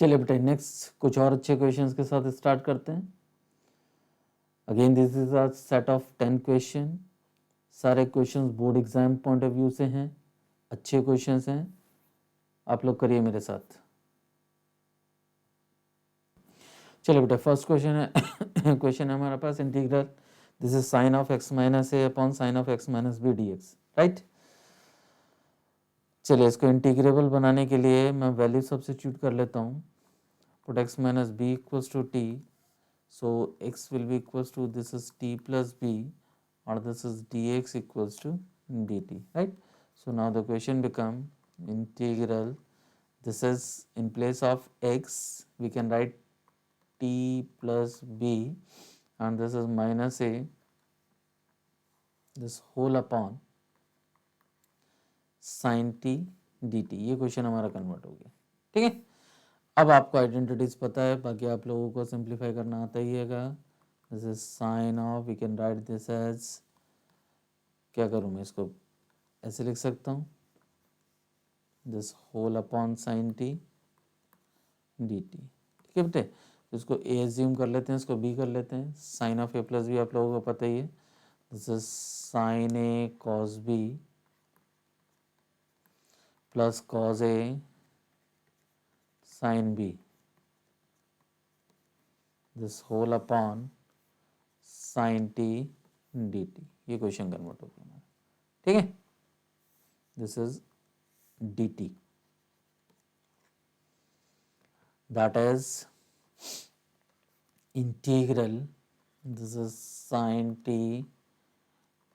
चलिए बेटे नेक्स्ट कुछ और अच्छे क्वेश्चंस के साथ स्टार्ट करते हैं। Again this is a set of 10 question. सारे questions board exam point of view से हैं, अच्छे क्वेश्चंस हैं, आप लोग करिए मेरे साथ। चलिए बेटा फर्स्ट क्वेश्चन है क्वेश्चन है हमारे पास integral this is sine of x minus a upon sine of x minus b d x, right. चलिए इसको इंटीग्रेबल बनाने के लिए मैं वैल्यू सब्स्टिट्यूट कर लेता हूँ। Put x minus b equals to t, so x will be equals to this is t plus b or this is dx equals to dt, right? So now the question become integral, this is in place of x we can write t plus b and this is minus a this whole upon sin t dt। ये question हमारा convert हो गया, ठीक है। अब आपको identities पता है, बाकी आप लोगों को सिंप्लीफाई करना आता ही है। This is sine of, we can write this as, क्या करूँ मैं इसको ऐसे लिख सकता हूँ, this whole upon sine t d t, ठीक है बेटे। तो इसको ए एज्यूम कर लेते हैं, इसको बी कर लेते हैं। Sine of a plus b आप लोगों को पता ही है, this is sine a cos b plus cos a sine b this whole upon sine t d t. ये क्वेश्चन कन्वर्ट हो गया हमारा, ठीक है। This is d t, that is integral this is sine t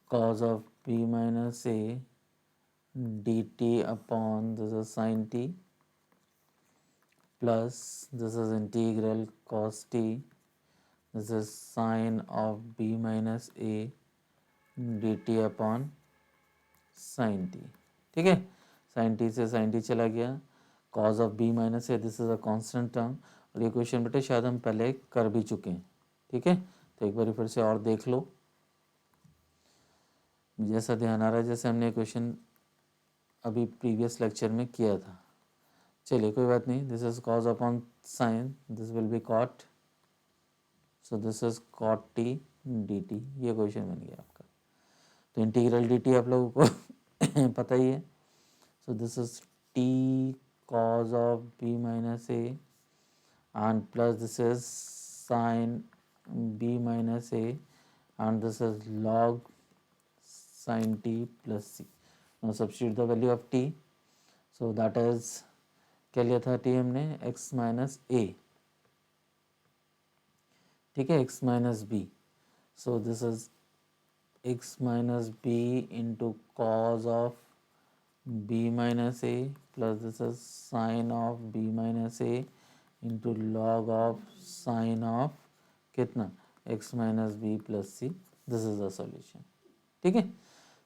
cos of b minus a dt upon this is sin t plus this is integral cos t, this is sin of b minus a dt upon sin t, ठीक है। sin t से sin t चला गया, cos of b minus a this is a constant term. और ये question बेटे शायद हम पहले कर भी चुके हैं, ठीक है। तो एक बार फिर से और देख लो, जैसा ध्यान आ रहा है जैसे हमने क्वेश्चन अभी प्रीवियस लेक्चर में किया था। चलिए कोई बात नहीं, this is cos upon sine, this will be cot, so this is cot t d t. ये क्वेश्चन बन गया आपका। तो इंटीग्रल डी टी आप लोगों को पता ही है, so this is t cos of b minus a and plus this is sine b minus a and this is log sin t plus c. Now substitute the value of t, so that is क्या लिया था t हमने x minus a, ठीक है, x minus b, so this is x minus b into cos of b minus a plus this is sin of b minus a into log of sin of कितना x minus b plus c, this is the solution, ठीक है।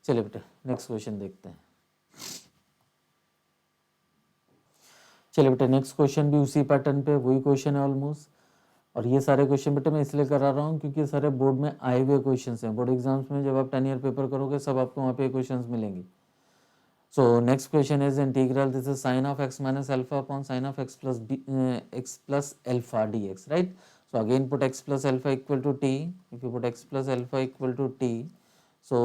चलिए बेटा next question देखते हैं। चलिए बेटा next question भी उसी पैटर्न पे, वही क्वेश्चन है ऑलमोस्ट। और ये सारे क्वेश्चन बेटे मैं इसलिए करा रहा हूँ क्योंकि सारे बोर्ड में आए हुए क्वेश्चन हैं। बोर्ड एग्जाम्स में जब आप 10 ईयर पेपर करोगे सब आपको वहाँ पे क्वेश्चन मिलेंगे। So next question is integral this is sine of x minus alpha upon sine of x plus alpha d x, right. So again put x plus alpha equal to t, if you put x plus alpha equal to t, so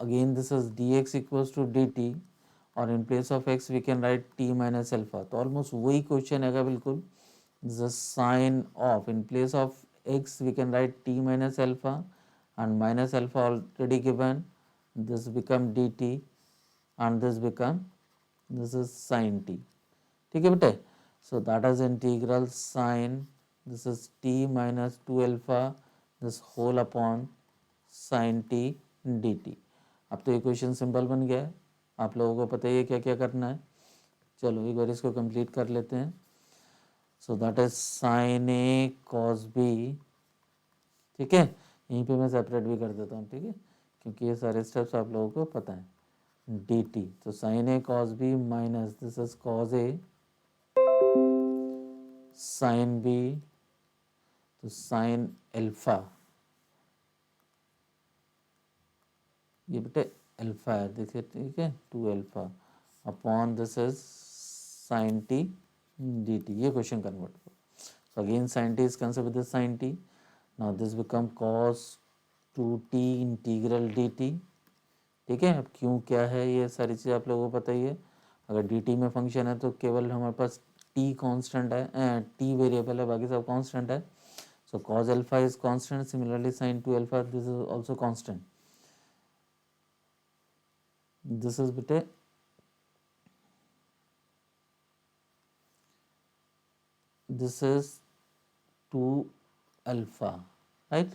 again this is dx equals to dt और in place of x we can write t minus alpha। तो almost वही question है बिल्कुल। this is sin of, in place of x we can write t minus alpha and minus alpha already given, this become dt and this become this is sin t, ठीक है बेटे। so that is integral sin this is t minus 2 alpha this whole upon sin t dt। अब तो ये question simple बन गया है, आप लोगों को पता ही है क्या क्या करना है। चलो एक बार इसको कंप्लीट कर लेते हैं। So that is sine a cos b, ठीक है। यहीं पे मैं सेपरेट भी कर देता हूँ, ठीक है, क्योंकि ये सारे स्टेप्स आप लोगों को पता है। डी टी, तो sine a cos b minus this is cos a sine b, तो साइन एल्फा, ये बेटे अल्फा है देखिए, ठीक है, 2 alpha upon this is sine t dt, ये क्वेश्चन कन्वर्ट करो. So again sin t is cancelled with the sin t. Now this become cos 2t integral dt. ठीक है, अब क्यों क्या है ये सारी चीज़ आप लोगों को पता ही है. अगर dt में फंक्शन है तो केवल हमारे पास t कांस्टेंट है, t वेरिएबल है, बाकी सब कांस्टेंट है. So cos alpha is constant. Similarly sin 2 alpha, this is also constant. This is bete this is 2 alpha, right?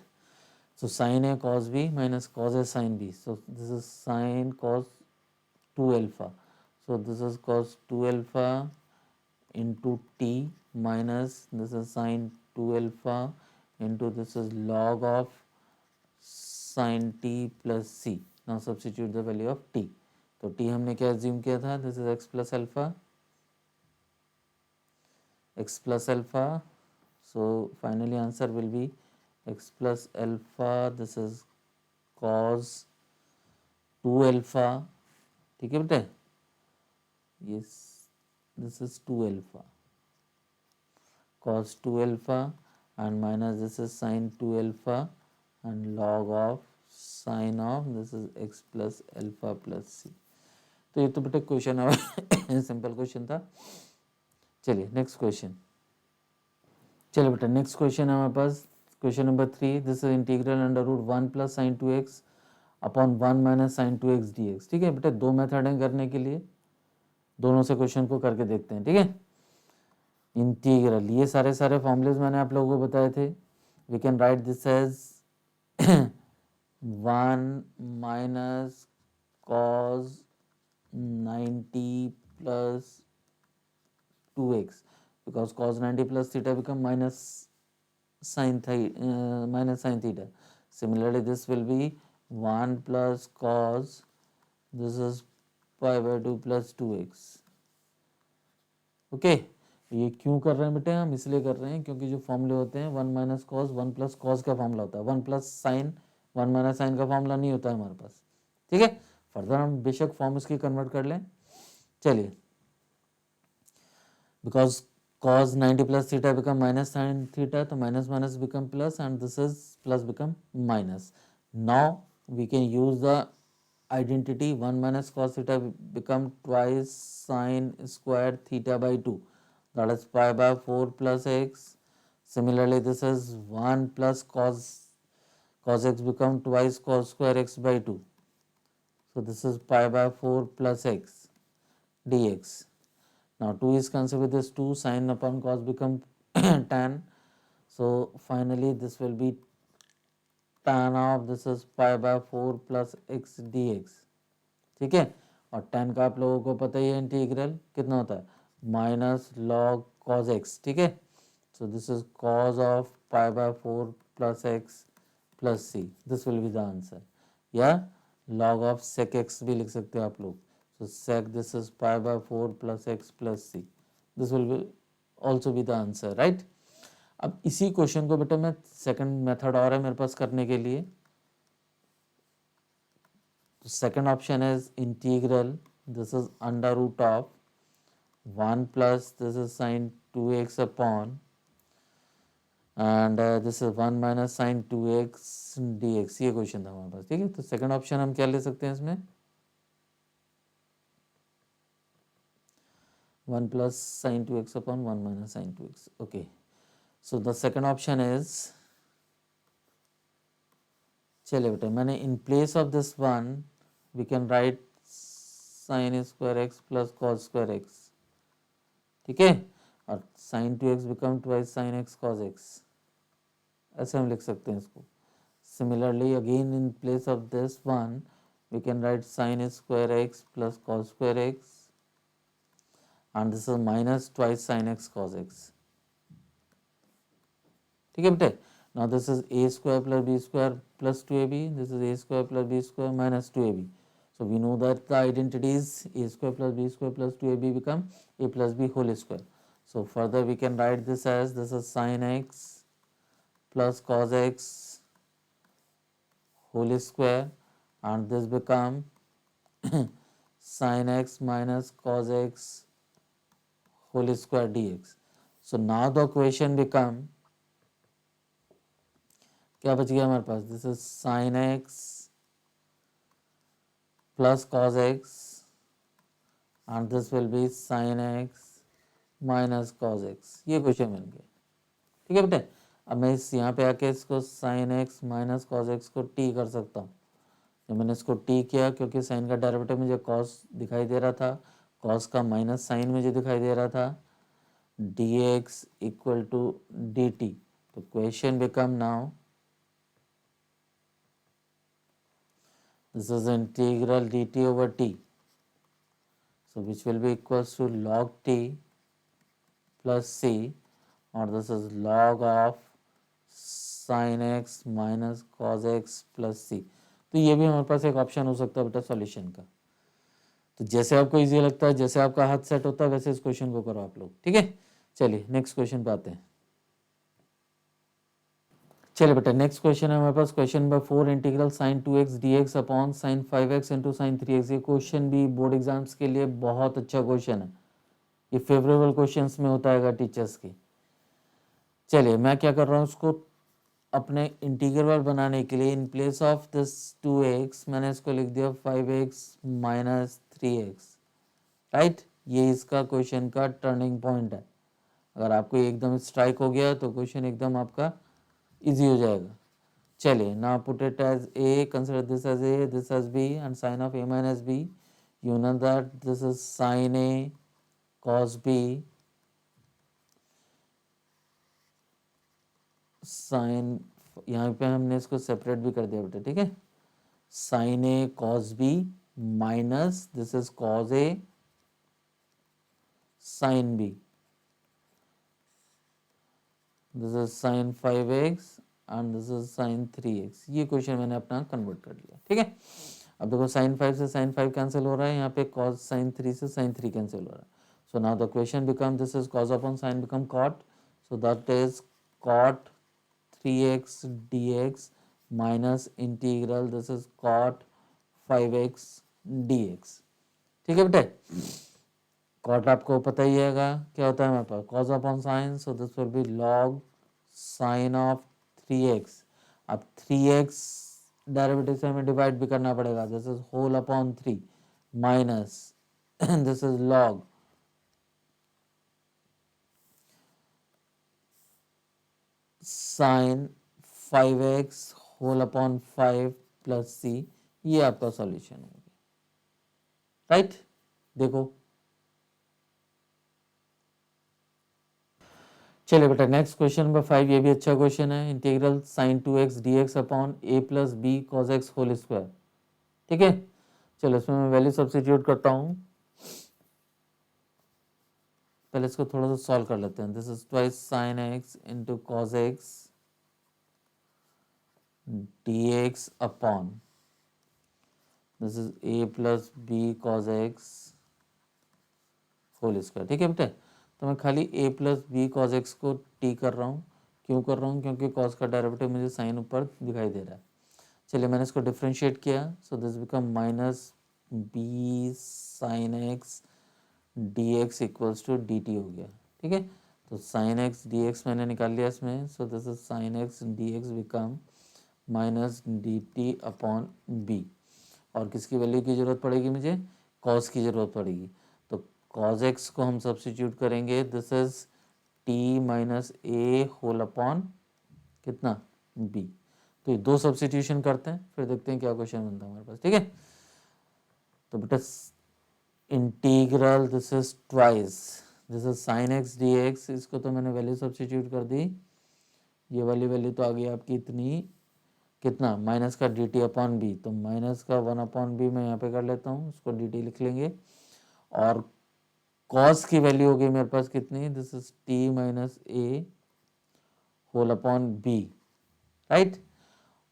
So sin A cos B minus cos A sin B. So this is sin cos 2 alpha. So this is cos 2 alpha into t minus this is sin 2 alpha into this is log of sin t plus c. Now substitute the value of t. तो t हमने क्या assume किया था? This is x plus alpha. X plus alpha. So finally answer will be x plus alpha. This is cos 2 alpha. ठीक है बेटे? Yes, this is 2 alpha. Cos 2 alpha and minus this is sin 2 alpha and log of sin of this is x plus alpha plus c. तो ये तो बेटे question है, simple question था. चलिए नेक्स्ट क्वेश्चन. चलिए बेटा नेक्स्ट क्वेश्चन है हमारे पास question number 3. This is integral under root 1 plus sine 2x upon 1 minus sine 2x dx. ठीक है बेटा, दो मेथड हैं करने के लिए, दोनों से क्वेश्चन को करके देखते हैं. ठीक है, इंटीग्रल, ये सारे फॉर्मूलेज मैंने आप लोगों को बताए थे. We can write this as 1 minus cos 90 plus 2x because cos 90 plus theta become minus sin theta. Similarly this will be 1 plus cos this is pi by 2 plus 2x. Okay, ये क्यों कर रहे हैं बेटे? हम इसलिए कर रहे हैं क्योंकि जो फॉर्मूले होते हैं 1 माइनस कॉस 1 प्लस कॉस का फॉर्मूला होता है, 1 प्लस साइन 1 माइनस साइन का फॉर्मूला नहीं होता है हमारे पास. ठीक है, फर्दर हम बेशक फॉर्म इसकी कन्वर्ट कर लें. चलिए, because cos 90 plus theta become minus sin theta, तो minus minus become plus and this is plus become minus. Now we can use the identity 1 minus cos theta become twice sin square theta by 2, that is pi by 4 plus x. Similarly this is 1 plus cos x become twice cos square x by 2, so this is pi by 4 plus x dx. Now 2 is cancelled with this 2, sin upon cos become tan. So finally this will be tan of this is pi by 4 plus x dx. ठीक है, और tan का आप लोगों को पता ही है इंटीग्रल कितना होता है, माइनस लॉग cos x. ठीक है, so this is cos of pi by 4 plus x plus c. This will be the answer. या log of sec x भी लिख सकते हो आप लोग. So sec this is pi by 4 plus x plus c. This will be also be the answer, right? अब इसी question को बेटा मैं सेकंड मेथड और है मेरे पास करने के लिए. तो second option is integral this is under root of 1 plus this is sine 2x upon and this is 1 minus sine 2x dx. ये क्वेश्चन था हमारे पास. ठीक है, तो सेकंड ऑप्शन हम क्या ले सकते हैं इसमें, 1 plus sin 2x upon 1 minus sin 2x. Okay, so the second option is, चलिए बेटा मैंने in place of this one we can write sin square x plus cos square x. ठीक है, और sin 2x become twice sin x cos x, ऐसे हम लिख सकते हैं इसको. Similarly again in place of this one we can write sin square x plus cos square x and this is minus twice sin x cos x. ठीक है बेटे, now this is a square plus b square plus 2ab, this is a square plus b square minus 2ab. So we know that the identities a square plus b square plus 2ab become a plus b whole square. So further we can write this as this is sin x plus cos x whole square and this become sin x minus cos x whole square dx. So now the equation become, क्या बच गया हमारे पास, this is sin x plus cos x and this will be sin x minus cos x. ये question बन गया, ठीक है बेटे। अब मैं इस यहाँ पे आके इसको sin x minus cos x को t कर सकता हूँ। जब मैंने इसको t किया, क्योंकि sin का डेरिवेटिव मुझे cos दिखाई दे रहा था, cos का माइनस साइन मुझे दिखाई दे रहा था, dx इक्वल टू dt. तो question become now, this is integral dt over t, so which will be equals to log t plus c, or this is log of sin x minus cos x plus c. तो ये भी हमारे पास एक option हो सकता है बेटा solution का। तो जैसे आपको इजी लगता है, जैसे आपका हाथ सेट होता है, वैसे इस क्वेश्चन को करो आप लोग, ठीक है। चलिए नेक्स्ट क्वेश्चन पे आते हैं। चलिए बेटा नेक्स्ट क्वेश्चन है हमारे पास, question number 4, integral sin 2x dx upon sin 5x into sin 3x। ये क्वेश्चन भी बोर्ड एग्जाम्स के लिए बहुत अच्छा क्वेश्चन है, ये फेवरेबल क्वेश्चंस में होता है टीचर्स की। चलिए मैं क्या कर रहा हूँ, उसको अपने इंटीग्रल बनाने के लिए in place of this 2x मैंने इसको लिख दिया 5x माइनस 3x, राइट। ये इसका क्वेश्चन का टर्निंग पॉइंट है। अगर आपको एकदम स्ट्राइक हो गया तो क्वेश्चन एकदम आपका इजी हो जाएगा। चलिए ना put it as a, consider this as a, this as b and sin of a minus b. You know that this is sin a cos b sin, यहाँ पे हमने इसको सेपरेट भी कर दिया बेटा, ठीक है। sin a cos b minus this is cos a sin b, this is sin 5x and this is sin 3x। ये क्वेश्चन मैंने अपना कन्वर्ट कर लिया, ठीक है। अब देखो sin 5 से sin 5 कैंसिल हो रहा है, यहाँ पे cos sin 3 से sin 3 कैंसिल हो रहा है। So now the question become, this is cos upon sin become cot, so that is cot 3x dx minus integral this is cot 5x dx, ठीक है बेटे। cot आपको पता ही है क्या होता है हमारे पास, cos upon sin, so this will B log sin of 3x। अब 3x डेरिवेटिव से हमें डिवाइड भी करना पड़ेगा, this is whole upon 3 minus this is log sin 5x whole upon 5 plus c। ये आपका सॉल्यूशन हो गया, राइट। देखो चलिए बेटा नेक्स्ट क्वेश्चन नंबर 5, ये भी अच्छा क्वेश्चन है, integral sin 2x dx upon a plus b cos x whole square, ठीक है। चलो इसमें मैं वैल्यू सब्स्टिट्यूट करता हूँ, पहले इसको थोड़ा सा सॉल्व कर लेते हैं। This is twice sin x into cos x dx upon this is a plus b cos x whole square, ठीक है बेटे। तो मैं खाली a plus b cos x को t कर रहा हूँ, क्यों कर रहा हूँ, क्योंकि कॉस का डेरिवेटिव मुझे साइन ऊपर दिखाई दे रहा है। चलिए मैंने इसको डिफ्रेंशिएट किया, so this become minus b sine x d x equals to d t हो गया, ठीक है। तो साइन एक्स डी एक्स मैंने निकाल लिया इसमें, so this is sine x d x become minus d t upon b. और किसकी वैल्यू की ज़रूरत पड़ेगी मुझे, कॉस की ज़रूरत पड़ेगी। तो कॉस एक्स को हम सब्स्टिट्यूट करेंगे, this is t minus a whole upon कितना बी। तो ये दो सब्स्टिट्यूशन करते हैं, फिर देखते हैं क्या क्वेश्चन बनता है हमारे पास, ठीक है। तो बेटा integral this is twice this is sine x d x, इसको तो मैंने वैल्यू सब्स्टिट्यूट कर दी, ये वाली वैल्यू तो आ गई आपकी इतनी, कितना माइनस का डी टी अपॉन बी, तो माइनस का 1 अपॉन बी मैं यहाँ पे कर लेता हूँ, उसको डी टी लिख लेंगे। और कॉस की वैल्यू हो गई मेरे पास कितनी, this is t minus a whole upon b, right.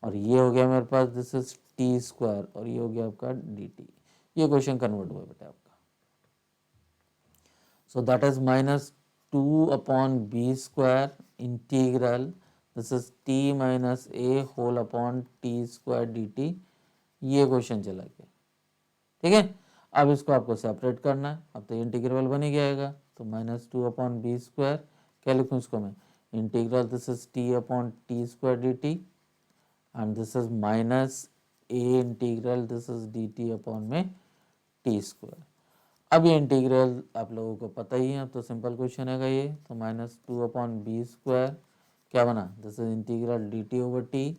और ये हो गया मेरे पास दिस इज टी स्क्वायर, और ये हो गया आपका डी टी। ये क्वेश्चन कन्वर्ट हुआ बेटा आपका। So that is minus 2 upon b square integral this is t minus a whole upon t square d t. ये क्वेश्चन चला गया, ठीक है। अब इसको आपको सेपरेट करना है, अब तो इंटीग्रल बन ही जाएगा, तो -2/b², क्या लिखूँ इसको मैं, integral this is t/t² dt and this is -a integral this is dt/t²। अब ये इंटीग्रल आप लोगों को पता ही है, तो सिंपल क्वेश्चन है ये, तो -2/b² क्या बना, this is integral dt/t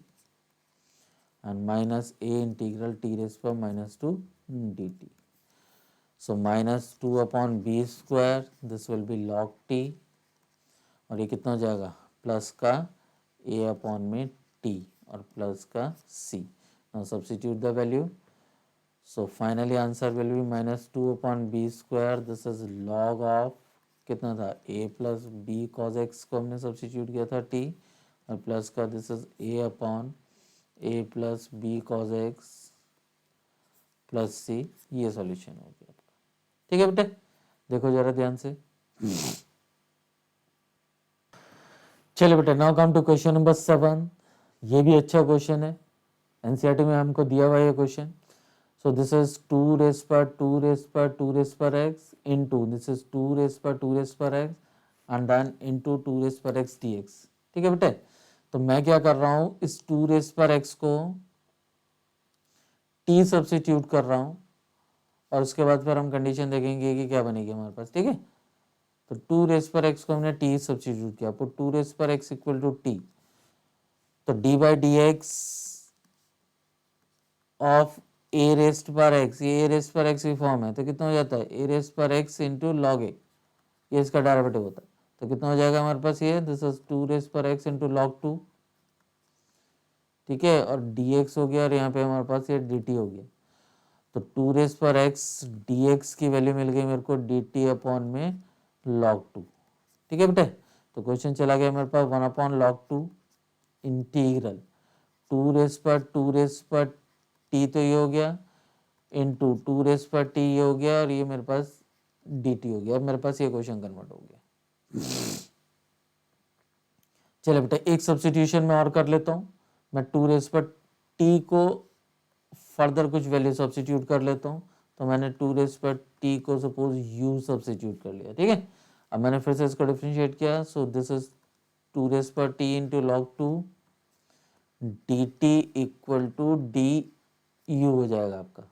and -a integral t⁻² dt। So -2/b², this will B log t, और ये कितना हो जाएगा, प्लस का a/t और प्लस का c। Now substitute the value, so finally answer will B -2/b², this is log of कितना था, a plus b cos x को हमने सब्स्टिट्यूट किया था t, और प्लस का this is a plus b cos x plus c, ये solution हो गया। ठीक है बेटे, देखो जरा ध्यान से। चलो बेटा, now come to question number 7। ये भी अच्छा क्वेश्चन है, एनसीईआरटी में हमको दिया हुआ है question. So this is 2⁻² into this is 2⁻² and then into 2⁻x dx। ठीक है बेटे, तो मैं क्या कर रहा हूँ, इस 2⁻x को t सब्स्टिट्यूट कर रहा हूँ, और उसके बाद फिर हम कंडीशन देखेंगे कि क्या बनेगी हमारे पास। ठीक है, तो 2⁻x को हमने t सब्स्टिट्यूट किया, तो 2⁻x इक्वल टू t, तो d/dx ऑफ a⁻x, ये a⁻x की फॉर्म है, तो कितना हो जाता है, a⁻x इंटू लॉग ए, ये इसका डेरिवेटिव होता है, तो कितना हो जाएगा हमारे पास, ये this is 2⁻x into log 2। ठीक है, और dx हो गया, और यहाँ पे हमारे पास ये dt हो गया, तो 2⁻x dx की वैल्यू मिल गई मेरे को dt/log 2। ठीक है बेटे, तो क्वेश्चन चला गया मेरे पास 1/log 2 इंटीग्रल 2⁻t तो ये हो गया, इंटू 2⁻t ये हो गया, और ये मेरे पास dt हो गया। अब मेरे पास ये क्वेश्चन कन्वर्ट हो गया। चलो बेटा, एक सब्स्टिट्यूशन में और कर लेता हूँ, मैं 2⁻t को फर्दर कुछ वैल्यू सब्स्टिट्यूट कर लेता हूँ, तो मैंने 2⁻t को सपोज u सब्स्टिट्यूट कर लिया। ठीक है, अब मैंने फिर से इसको डिफरेंशिएट किया, so this is 2⁻t into log 2 dt equal to du हो जाएगा आपका।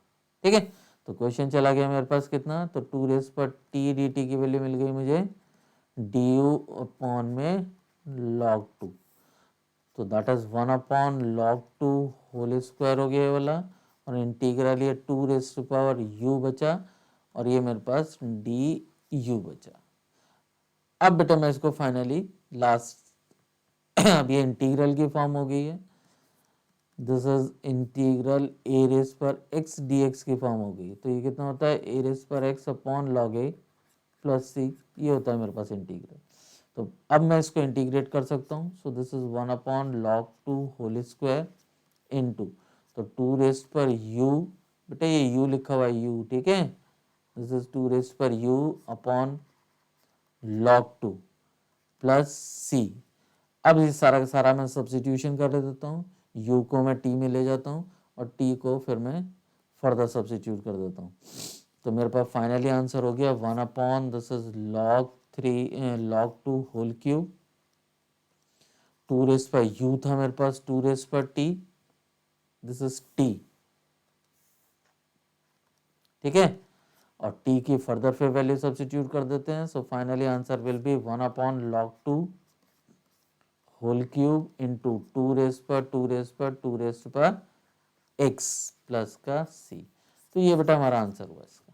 ठीक है, तो क्वेश्चन चला गया मेरे पास कितना, तो 2⁻t dt की वैल्यू मिल गई मुझे du/log 2, तो that is 1/log 2 whole square हो गया ये वाला, और इंटीग्रल ये 2⁻u बचा, और ये मेरे पास du बचा। अब बेटा मैं इसको फाइनली लास्ट अब ये इंटीग्रल की फॉर्म हो गई है, this is integral a⁻x dx की फॉर्म हो गई, तो ये कितना होता है a⁻x/log a प्लस c, ये होता है मेरे पास इंटीग्रल। तो अब मैं इसको इंटीग्रेट कर सकता हूँ, so this is 1/log 2 whole square into, तो 2⁻u, बेटा ये u लिखा हुआ है u, ठीक है, this is 2⁻u/log 2 plus c। अब ये सारा का सारा मैं सब्स्टिट्यूशन कर देता हूँ, u को मैं t में ले जाता हूँ, और t को फिर मैं फर्दर सब्स्टिट्यूट कर देता हूँ, तो मेरे पास फाइनली आंसर हो गया 1/ this is log 2 whole cube, 2⁻u था मेरे पास 2⁻t, दिस इज t। ठीक है, और t की फर्दर फिर वैल्यू सब्स्टिट्यूट कर देते हैं, so finally answer will be 1/log 2 whole cube into 2⁻x plus का c। तो ये बेटा हमारा आंसर हुआ इसका।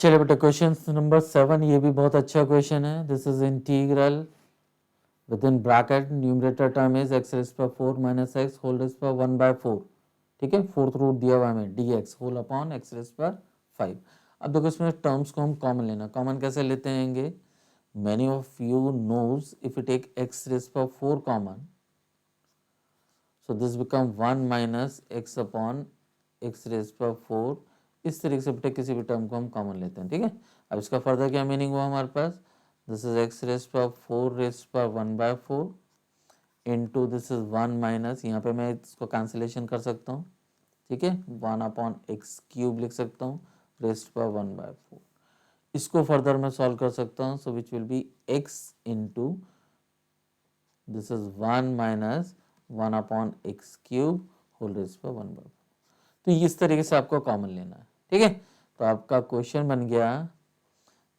चलिए बेटा, क्वेश्चन नंबर 7, ये भी बहुत अच्छा क्वेश्चन है, this is integral within bracket, numerator term is x⁻4 - x whole raise power 1/4। ठीक है, फोर्थ रूट दिया हुआ हमें dx होल अपॉन x⁻5। अब देखो इसमें टर्म्स को हम कॉमन लेना, कॉमन कैसे लेते हैं, many of you knows if you take x⁻4 common, so this become 1 minus x upon x⁻4। इस तरीके से बेटा किसी भी टर्म को हम कॉमन लेते हैं। ठीक है, अब इसका फर्दर क्या मीनिंग हुआ हमारे पास, this is x⁻4 1/4 into this is 1 minus, यहाँ पे मैं इसको कैंसिलेशन कर सकता हूँ। ठीक है, 1/x³ लिख सकता हूँ रेस्ट पर 1/4। इसको फर्दर मैं सॉल्व कर सकता हूँ, so which will be x into this is 1 minus 1/x³ whole raised पर 1/4। तो इस तरीके से आपको कॉमन लेना है, ठीक है। तो आपका क्वेश्चन बन गया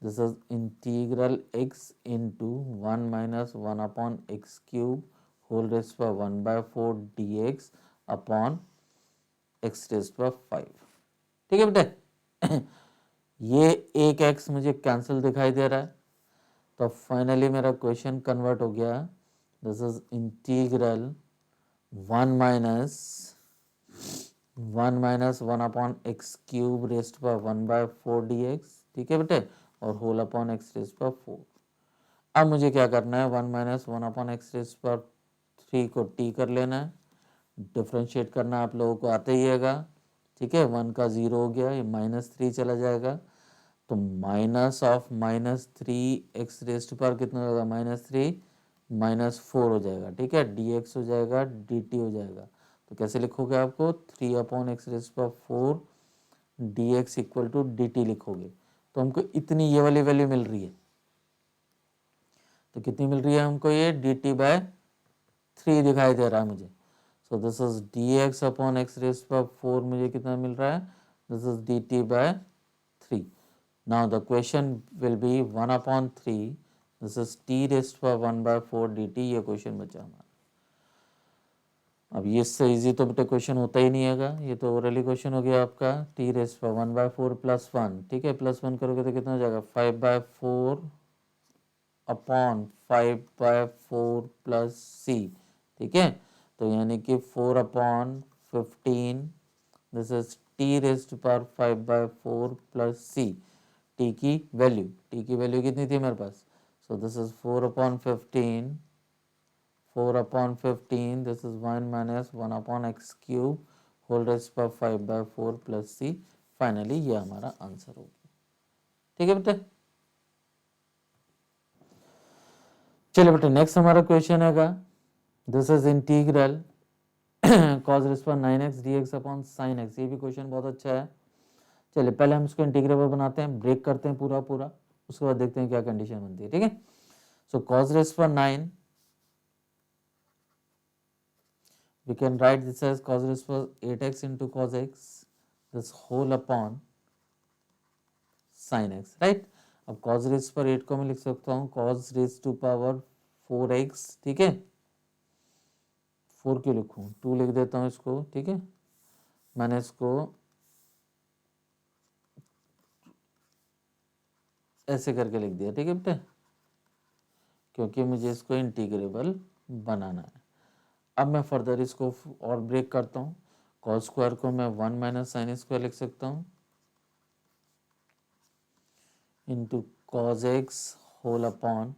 this is integral x into 1 minus 1/x³ whole raised पर 1/4 dx अपॉन x रेस्ट पर 5, ठीक है बेटे। ये एक x मुझे कैंसिल दिखाई दे रहा है, तो फाइनली मेरा क्वेश्चन कन्वर्ट हो गया this is integral 1 minus 1/x³ rest पर 1/4 dx, ठीक है बेटे, और होल अपॉन एक्स रेस्ट पर 4। अब मुझे क्या करना है, 1 माइनस 1/x रेस्ट पर 3 को t कर लेना है, डिफ्रेंशिएट करना आप लोगों को आता ही हैगा, ठीक है। 1 का 0 हो गया, ये -3 चला जाएगा, तो माइनस ऑफ -3 x रेस्ट पर कितना होगा, -3 -4 हो जाएगा, ठीक है, dx हो जाएगा dt हो जाएगा। तो कैसे लिखोगे, आपको 3/x रेस्ट पर 4 dx इक्वल टू dt लिखोगे। तो हमको इतनी ये वाली वैल्यू मिल रही है, तो कितनी मिल रही है हमको, ये dt/3 दिखाई दे रहा है मुझे। सो this is dx upon x rest पर 4 मुझे कितना मिल रहा है, this is dt/3। Now the question will be 1/3 this is t raised पर 1/4 dt, ये क्वेश्चन बचा हमारा। अब ये इससे इजी तो बेटा क्वेश्चन होता ही नहीं हैगा, ये तो ओरली क्वेश्चन हो गया आपका। t रेस्ट पर 1/4 प्लस 1, ठीक है, प्लस 1 करोगे तो कितना हो जाएगा, 5/4 अपॉन 5/4 प्लस c, ठीक है। तो यानी कि 4/15 दिस इज t रेस्ट पर 5/4 प्लस c, t की वैल्यू कितनी थी मेरे पास, so this is 4/15 this is 1 minus 1/x³ whole raised पर 5/4 प्लस c। फाइनली ये हमारा आंसर हो गया, ठीक है बेटे। चलिए बेटे नेक्स्ट हमारा क्वेश्चन हैगा this is integral cos rest पर 9x dx upon sin x। ये भी क्वेश्चन बहुत अच्छा है। चलिए पहले हम इसको इंटीग्रेबल बनाते हैं, ब्रेक करते हैं पूरा पूरा, उसके बाद देखते हैं क्या कंडीशन बनती है, ठीक है। सो cos रेस्ट पर 9 we can write this as cos raised to 8x into cos x this whole upon sin x, right। अब cos raised पर 8 को मैं लिख सकता हूँ cos raised to power 4x, ठीक है। 4 क्यों लिखूँ, 2 लिख देता हूँ इसको, ठीक है। मैंने इसको ऐसे करके लिख दिया, ठीक है बेटे, क्योंकि मुझे इसको इंटीग्रेबल बनाना है। अब मैं फर्दर इसको और ब्रेक करता हूँ, cos स्क्वायर को मैं 1 माइनस साइन स्क्वायर लिख सकता हूँ into cos x whole upon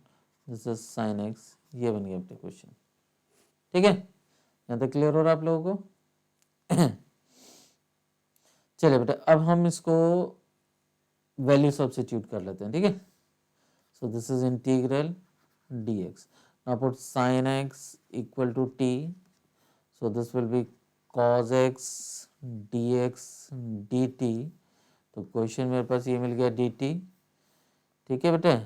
this is sine x। ये बन गया अपने क्वेश्चन, ठीक है। यहाँ तक क्लियर हो रहा है आप लोगों को। चलिए बेटा अब हम इसको वैल्यू सब्स्टिट्यूट कर लेते हैं, ठीक है। So this is integral dx, now put sin x equal to t, so this will be cos x dx dt। तो क्वेश्चन मेरे पास ये मिल गया dt, ठीक है बेटे।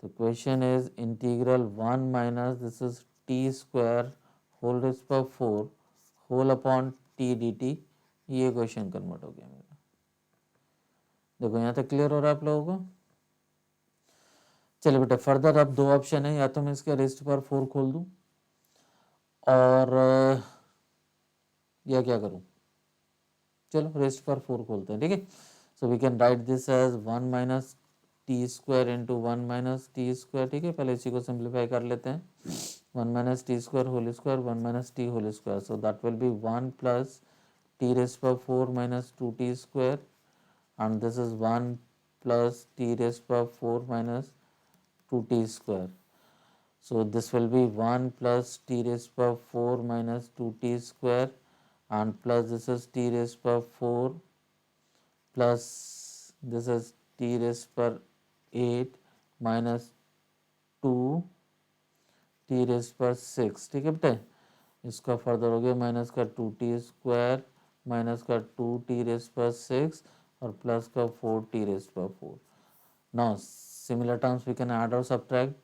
तो question is integral 1 minus this is t square whole raised पर 4 होल अपॉन t dt। ये क्वेश्चन कन्वर्ट हो गया मेरा। देखो यहाँ तक क्लियर हो रहा है आप लोगों को। चलिए बेटा फर्दर अब दो ऑप्शन है, या तो मैं इसका रेस्ट पर 4 खोल दूं और या क्या करूं, चलो रेस्ट पर 4 खोलते हैं, ठीक है। So we can write this as 1 minus t square into 1 minus t square, ठीक है। पहले इसी को सिंप्लीफाई कर लेते हैं, 1 minus t square whole square 1 minus t whole square, so that will be 1 plus t raised पर 4 minus 2t square and this is 1 plus t raised power 4 minus 2t square. So this will be 1 plus t raised power 4 minus 2t square and plus this is t raised power 4 plus this is t raised power 8 minus 2 t raised power 6, ठीक है बेटे। इसका further हो गया minus का 2t square minus का 2t⁻6 और plus का 4t⁻4. Now similar terms we can add और सब्ट्रैक्ट.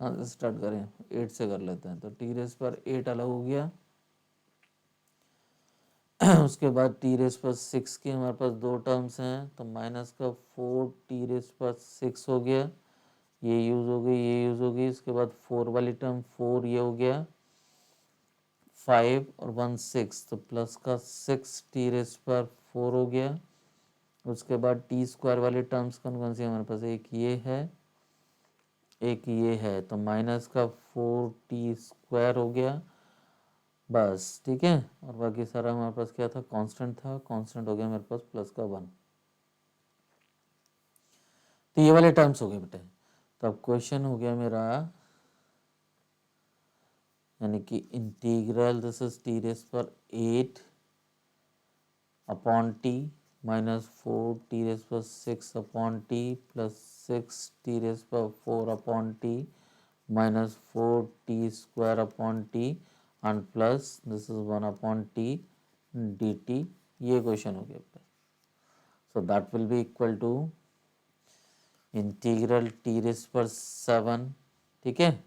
कहाँ से स्टार्ट करें, 8 से कर लेते हैं. तो t⁻8 अलग हो गया. उसके बाद t⁻6 की हमारे पास दो टर्म्स हैं, तो माइनस का 4t⁻6 हो गया. ये यूज़ हो गई, ये यूज़ हो गई. इसके बाद 4 वाली टर्म 4 ये हो गया. 5 और 1 6, तो प्लस का 6t⁻4 हो गया. उसके बाद t² वाली टर्म्स कौन सी हमारे पास, एक ये है, एक ये है. तो माइनस का 4t² हो गया. बस ठीक है. और बाकी सारा हमारे पास क्या था, कांस्टेंट था. कांस्टेंट हो गया मेरे पास प्लस का 1. तो ये वाले टर्म्स हो गए बेटे. तो अब क्वेश्चन हो गया मेरा, यानी कि integral this is t⁻8 upon t minus 4t⁻6 upon t plus 6t⁻4 upon t minus 4t² upon t and plus this is 1 upon t dt. ये क्वेश्चन हो गया. So that will be equal to integral t⁻7, ठीक है,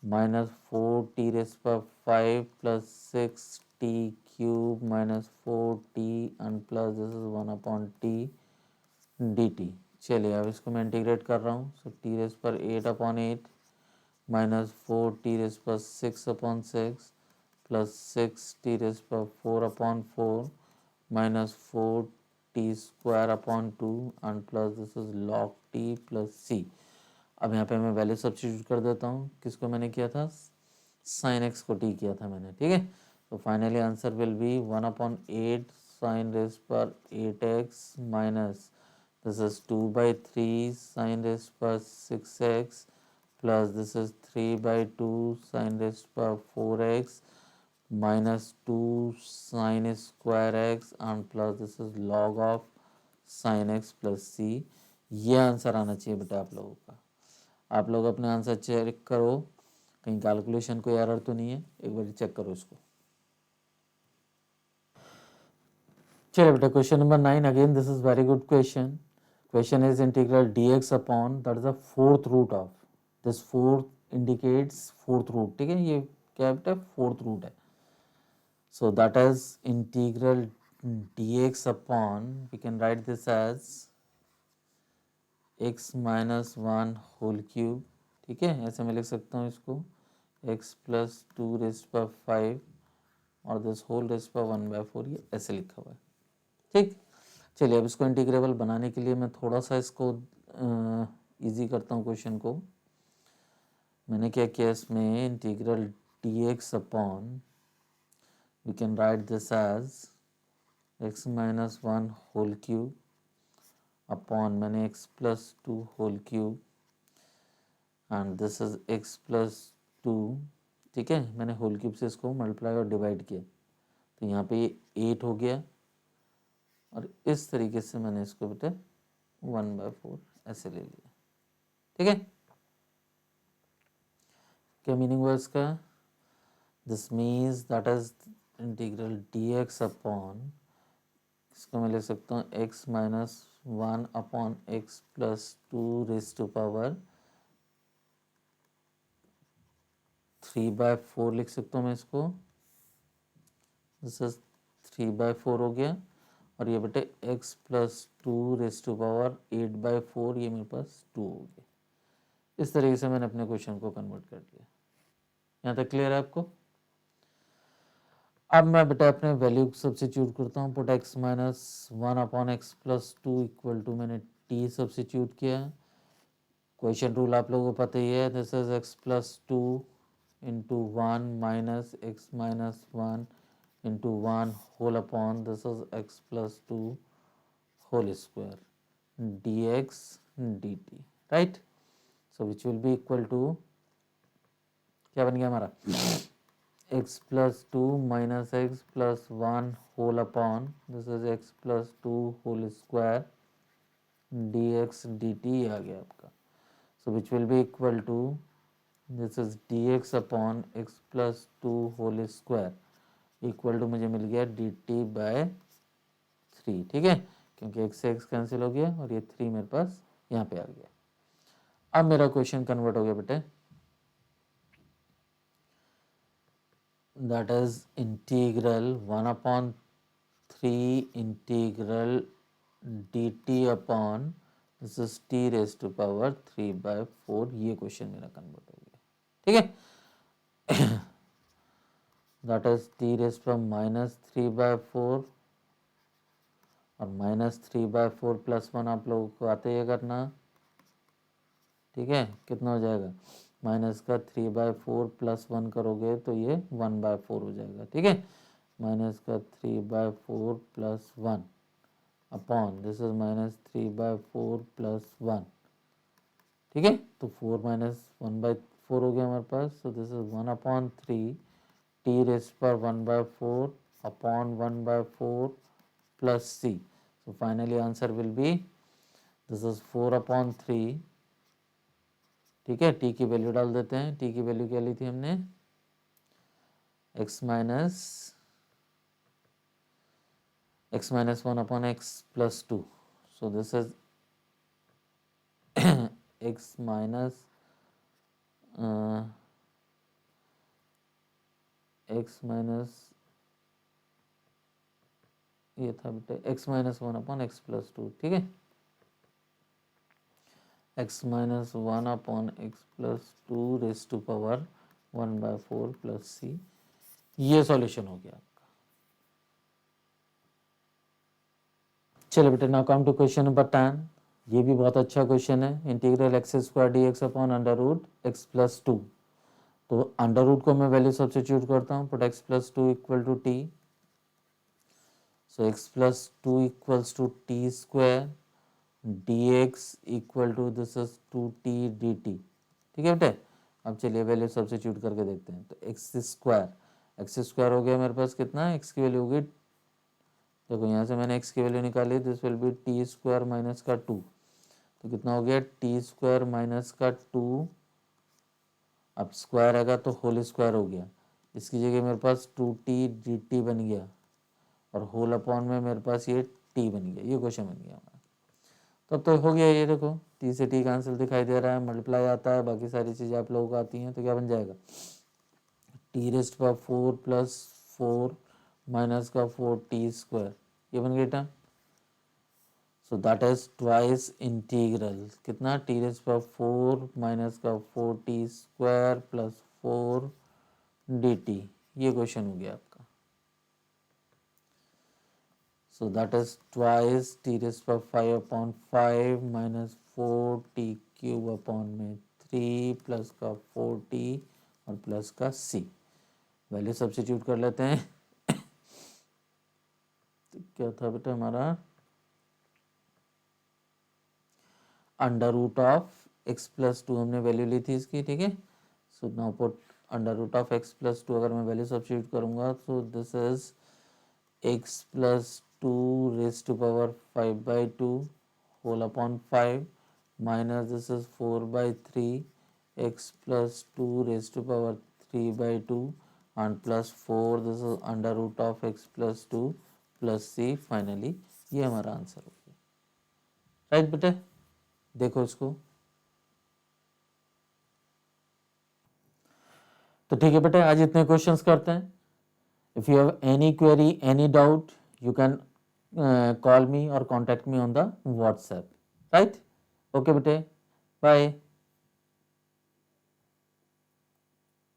minus 4t⁻5 plus 6t³ minus 4t and plus this is 1 upon t dt. चलिए अब इसको मैं integrate कर रहा हूँ. सो t⁻8 upon 8 minus 4t⁻6 upon 6 plus 6t⁻4 upon 4 minus 4t² upon 2 and plus this is log t plus c. अब यहाँ पे मैं वैल्यू सब्स्टिट्यूट कर देता हूँ. किसको मैंने किया था, साइन एक्स को t किया था मैंने, ठीक है. तो finally answer will be 1 upon 8 sign race पर 8x minus this is 2/3 sign race पर 6x plus this is 3/2 sign race पर 4x minus 2 sine square x and plus this is log of sine x plus c. ये answer आना चाहिए बेटा आप लोगों का. आप लोग अपने आंसर चेक करो, कहीं कैलकुलेशन कोई एरर तो नहीं है, एक बार चेक करो इसको. चलिए बेटा question number 9 again this is very good question. Question is integral dx upon that is the fourth root of this. Fourth indicates fourth root, ठीक है. ये क्या है बेटा, फोर्थ रूट है. So that is integral dx upon, we can write this as x minus 1 whole cube, ठीक है. ऐसे मैं लिख सकता हूँ इसको, x प्लस 2 रेस्ट पर 5 और दिस होल रेस्ट पर 1/4. ये ऐसे लिखा हुआ है, ठीक. चलिए अब इसको इंटीग्रेबल बनाने के लिए मैं थोड़ा सा इसको इजी करता हूँ क्वेश्चन को. मैंने क्या किया, इसमें integral dx upon we can write this as x minus 1 whole cube upon मैंने x plus 2 whole cube and this is x plus 2, ठीक है. मैंने होल क्यूब से इसको मल्टीप्लाई और डिवाइड किया, तो यहाँ पे ये 8 हो गया. और इस तरीके से मैंने इसको बेटे 1/4 ऐसे ले लिया, ठीक है. क्या मीनिंग हुआ इसका, this means that is integral dx upon, इसको मैं ले सकता हूँ x minus 1 upon x plus 2 raise to power 3/4 लिख सकता हूँ मैं इसको. दिस इज 3/4 हो गया. और ये बेटे x plus 2 raise to power 8/4, ये मेरे पास 2 हो गया. इस तरीके से मैंने अपने क्वेश्चन को कन्वर्ट कर दिया. यहाँ तक क्लियर है आपको. अब मैं बेटा अपने वैल्यू सब्स्टिट्यूट करता हूँ. Put x minus 1 upon x plus 2 equal to मैंने t सब्स्टिट्यूट किया. क्वेश्चन रूल आप लोगों को पता ही है, this is x plus 2 into 1 minus x minus 1 into 1 whole upon this is x plus 2 whole square dx dt, right. So which will be equal to, क्या बन गया हमारा, x plus 2 minus x plus 1 whole upon this is x plus 2 whole square dx dt आ गया आपका. So which will be equal to, this is dx upon x plus 2 whole square equal to मुझे मिल गया dt/3, ठीक है, क्योंकि x से x कैंसिल हो गया और ये 3 मेरे पास यहाँ पे आ गया। अब मेरा क्वेश्चन कन्वर्ट हो गया बेटे, that is integral 1/3 integral dt upon this is t raise to power 3/4, ये क्वेश्चन मेरा कन्वर्ट हो गया, ठीक है। That is t raise to -3/4 और -3/4 +1 आप लोगों को आते ही करना, ठीक है। कितना हो जाएगा, माइनस का 3/4 +1 करोगे तो ये 1/4 हो जाएगा, ठीक है। माइनस का 3/4 +1 अपॉन दिस इज -3/4 +1, ठीक है। तो 4 - 1/4 हो गया हमारे पास, so this is 1/3 t raise पर 1/4 upon 1/4 plus c, so finally answer will be this is 4/3, ठीक है। t की वैल्यू डाल देते हैं, t की वैल्यू क्या ली थी हमने, x minus 1/x + 2, so this is x minus ये था बेटे x - 1/x + 2, ठीक है। x - 1/x + 2 raise to power 1/4 + c, ये सॉल्यूशन हो गया आपका। चलो बेटे, now come to question number 10, ये भी बहुत अच्छा क्वेश्चन है। Integral x² dx upon √x + 2, तो अंडर रूट को मैं वैल्यू सब्स्टिट्यूट करता हूँ, put x + 2 equal to t, so x + 2 equals to t² dx equal to this is 2t dt, ठीक है बेटे। अब चलिए वैल्यू सब्स्टिट्यूट करके देखते हैं, तो x² हो गया मेरे पास कितना, x की वैल्यू होगी, देखो यहाँ से मैंने x की वैल्यू निकाली, this will B t² minus का 2, तो कितना हो गया t² माइनस का 2, अब स्क्वायर आएगा तो होल स्क्वायर हो गया, इसकी जगह मेरे पास 2t dt बन गया और होल अपॉन में मेरे पास ये t बन गया, ये क्वेश्चन बन गया हमारा। तब तो हो गया, ये देखो t से t कैंसिल दिखाई दे रहा है, मल्टीप्लाई आता है, बाकी सारी चीज़ें आप लोगों को आती हैं, तो क्या बन जाएगा t⁴ + 4 माइनस का 4t², ये बन गया term. So that is twice integral कितना t⁴ माइनस का 4t² + 4 dt, ये क्वेश्चन हो गया आपका। So that is twice t⁵/5 minus 4t³ upon में 3 प्लस का 4t और प्लस का c, वैल्यू सब्स्टिट्यूट कर लेते हैं। तो क्या था बेटा हमारा, √x + 2 हमने वैल्यू ली थी इसकी, ठीक है। सो नाउ पुट √x + 2, अगर मैं वैल्यू सब्स्टिट्यूट करूंगा तो this is x + 2 raise to power 5/2 whole upon 5 minus this is 4/3 x + 2 raise to power 3/2 and plus 4 this is √x + 2 plus c, finally ये हमारा आंसर हो गया, राइट बेटे। देखो इसको, तो ठीक है बेटे, आज इतने क्वेश्चंस करते हैं। If you have any query, any doubt, you can call me or contact me on the WhatsApp, right. Okay बेटे, बाय।